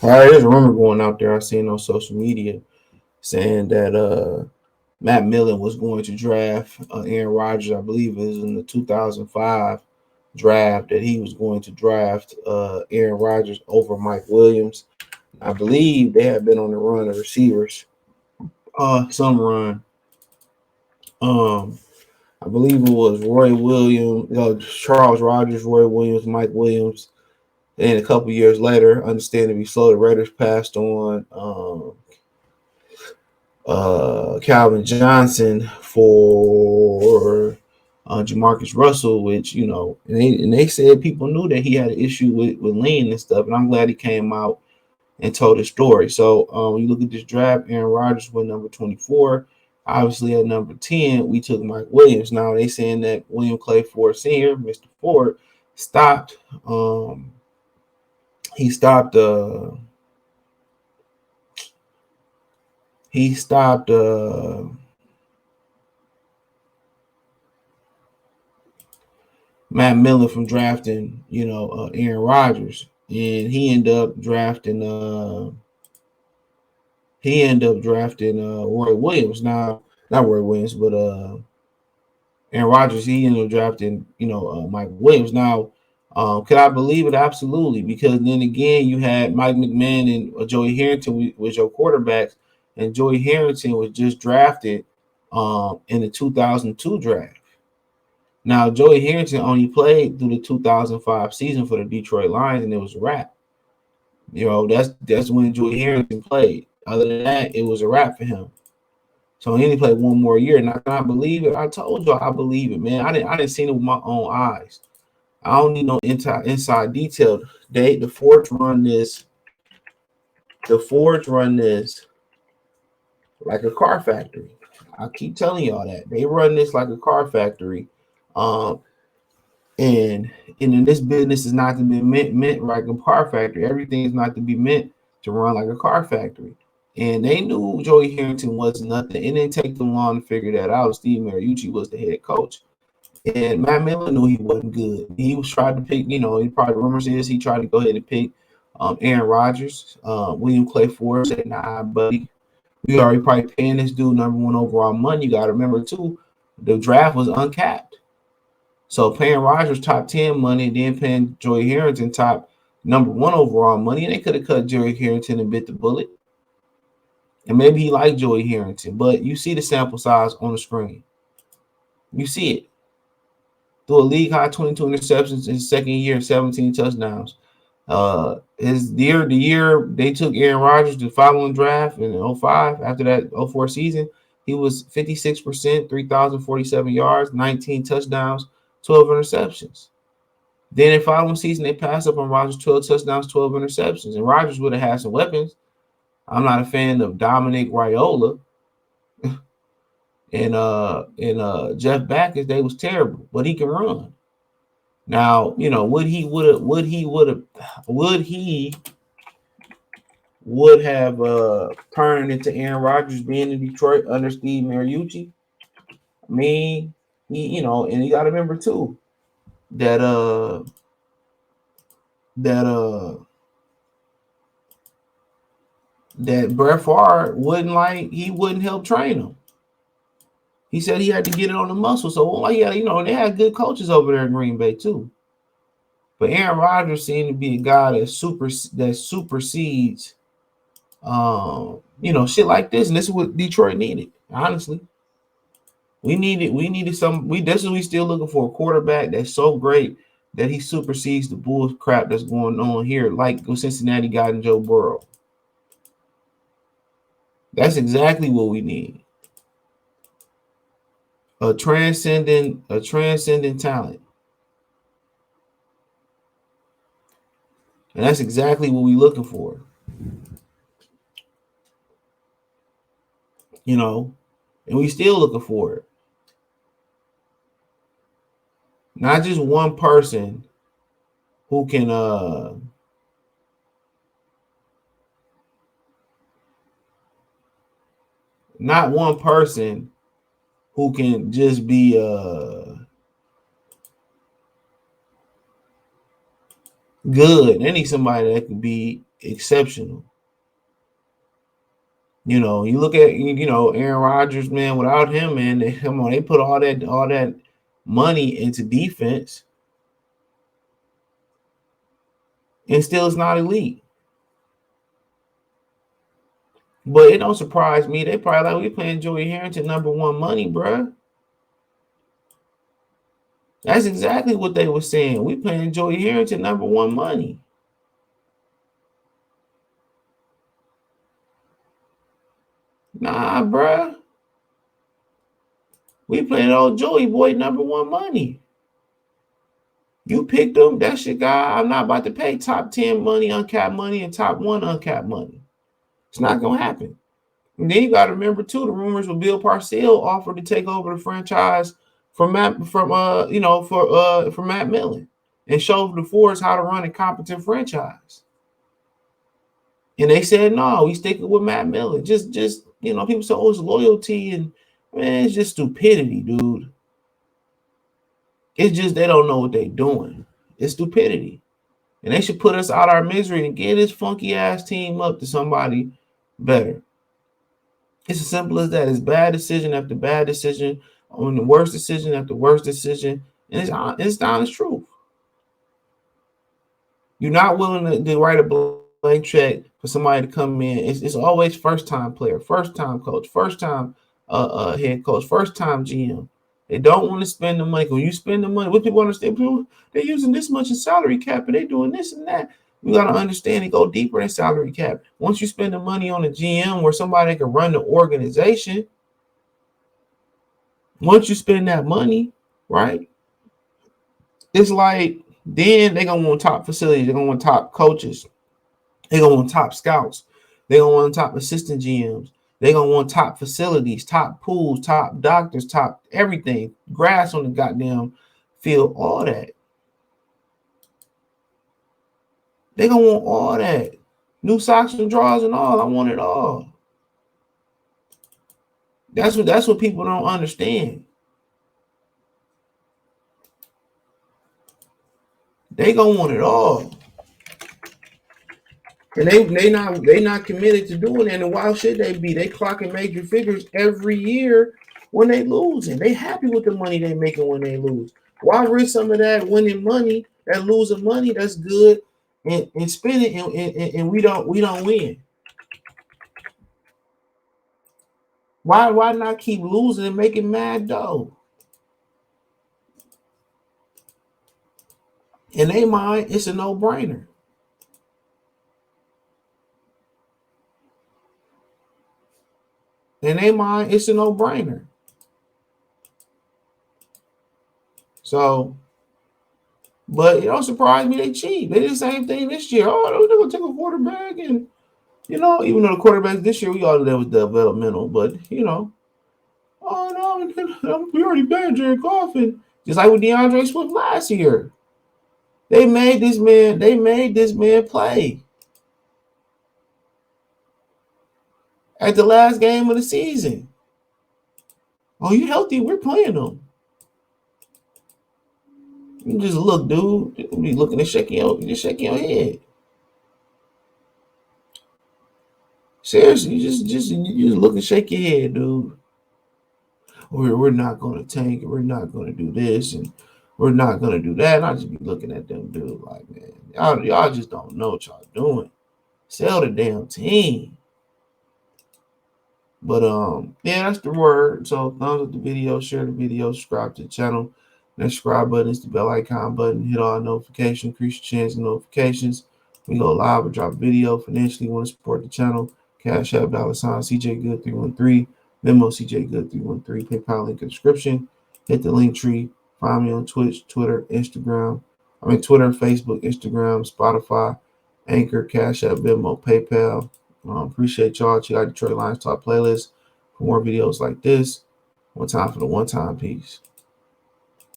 There's a rumor going out there I seen on social media saying that Matt Millen was going to draft Aaron Rodgers. I believe it was in the 2005 draft that he was going to draft Aaron Rodgers over Mike Williams. I believe they have been on the run of receivers. Some run. Um, I believe it was Roy Williams, Charles Rodgers, Roy Williams, Mike Williams. And a couple years later, understandably slow, the Raiders passed on Calvin Johnson for Jamarcus Russell, which and they said people knew that he had an issue with lean and stuff, and I'm glad he came out and told his story. So when you look at this draft, Aaron Rodgers went number 24. Obviously, at number 10, we took Mike Williams. Now they saying that William Clay Ford Sr., Mr. Ford, stopped. He stopped. He stopped. Matt Millen from drafting, Aaron Rodgers, and he ended up drafting Roy Williams. Now, not Roy Williams, but Aaron Rodgers. He ended up drafting, Mike Williams. Now, could I believe it? Absolutely, because then again, you had Mike McMahon and Joey Harrington was your quarterbacks, and Joey Harrington was just drafted in the 2002 draft. Now, Joey Harrington only played through the 2005 season for the Detroit Lions, and it was a wrap. That's when Joey Harrington played. Other than that, it was a wrap for him. So he only played one more year. Now, can I believe it? I told you I believe it, man. I didn't see it with my own eyes. I don't need no inside detail. The Fords run this. The Fords run this like a car factory. I keep telling y'all that they run this like a car factory. Um, and in this business is not to be meant like a car factory. Everything is not to be meant to run like a car factory. And they knew Joey Harrington was nothing. It didn't take them long to figure that out. Steve Mariucci was the head coach. And Matt Millen knew he wasn't good. He was trying to pick, he probably rumors is he tried to go ahead and pick Aaron Rodgers. William Clay Ford said, nah, buddy, we already probably paying this dude number one overall money. You got to remember, too, the draft was uncapped. So paying Rodgers top 10 money, then paying Joey Harrington top number one overall money, and they could have cut Joey Harrington and bit the bullet. And maybe he liked Joey Harrington, but you see the sample size on the screen. You see it. Through a league high 22 interceptions in his second year, 17 touchdowns. The year they took Aaron Rodgers the following draft in 05, after that 04 season, he was 56%, 3,047 yards, 19 touchdowns, 12 interceptions. Then in the following season, they passed up on Rodgers 12 touchdowns, 12 interceptions. And Rodgers would have had some weapons. I'm not a fan of Dominic Raiola and Jeff Backus. They was terrible, but he can run. Now, would he have turned into Aaron Rodgers being in Detroit under Steve Mariucci? I mean, and you got to remember too that that uh that Brett Favre wouldn't help train him. He said he had to get it on the muscle. So they had good coaches over there in Green Bay too. But Aaron Rodgers seemed to be a guy that supersedes shit like this, and this is what Detroit needed. Honestly, we needed some. This is we still looking for a quarterback that's so great that he supersedes the bull crap that's going on here, like what Cincinnati got in Joe Burrow. That's exactly what we need. A transcendent talent. And that's exactly what we're looking for. And we still looking for it. Not just one person who can not one person who can just be good. They need somebody that can be exceptional. You know, you look at Aaron Rodgers, man. Without him, man, they put all that money into defense, and still it's not elite. But it don't surprise me. They probably like, we playing Joey Harrington #1 money, bruh. That's exactly what they were saying. We playing Joey Harrington #1 money. Nah, bruh. We playing old Joey boy #1 money. You picked him. That's your guy. I'm not about to pay top 10 money, uncapped money, and top 1 uncapped money. It's not gonna happen. And then you got to remember too, the rumors with Bill Parcells offered to take over the franchise from Matt Millen and show the Force how to run a competent franchise. And they said no, we sticking with Matt Millen. Just people say, oh, it's loyalty, and man, it's just stupidity, dude. It's just they don't know what they're doing. It's stupidity. And they should put us out our misery and get this funky ass team up to somebody better. It's as simple as that. It's bad decision after bad decision, on the worst decision after worst decision, and it's the honest truth. You're not willing to write a blank check for somebody to come in. It's always first time player, first time coach, first time head coach, first time GM. They don't want to spend the money. When you spend the money, what people understand, people they're using this much in salary cap and they're doing this and that. You got to understand and go deeper in salary cap. Once you spend the money on a GM or somebody that can run the organization, once you spend that money, right? It's like then they're gonna want top facilities, they're gonna want top coaches, they're gonna want top scouts, they're gonna want top assistant GMs, they're gonna want top facilities, top pools, top doctors, top everything, grass on the goddamn field, all that. They're gonna want all that. New socks and drawers and all. I want it all. That's what people don't understand. They gonna want it all. And they not committed to doing it. And why should they be? They clocking major figures every year when they losing. They happy with the money they making when they lose. Why risk some of that winning money, that losing money that's good, and spend it and we don't win? Why not keep losing and making mad dough? In their mind, it's a no-brainer. In their mind, it's a no-brainer. So, but it don't surprise me they cheap. They did the same thing this year. Oh, they're gonna take a quarterback, and even though the quarterbacks this year, we all know that was developmental, but oh no, we already banned Jared Goff, and just like with DeAndre Swift last year. They made this man play. At the last game of the season. Oh, you healthy? We're playing them. You just look, dude. You be looking at shaking your head. Seriously, you just look and shake your head, dude. We're not gonna tank it. We're not gonna do this, and we're not gonna do that. And I just be looking at them, dude, like, man, y'all just don't know what y'all doing. Sell the damn team. But yeah, that's the word. So thumbs up the video, share the video, subscribe to the channel. That subscribe button is the bell icon button. Hit all notifications, increase your chance of notifications. We go live or drop video. Financially, want to support the channel. Cash App $ CJ Good 313. Venmo CJ Good 313. PayPal link in the description. Hit the link tree. Find me on Twitch, Twitter, Instagram. Twitter, Facebook, Instagram, Spotify, Anchor, Cash App, Venmo, PayPal. Appreciate y'all. Check out Detroit Lions Talk playlist for more videos like this. One time for the one-time piece.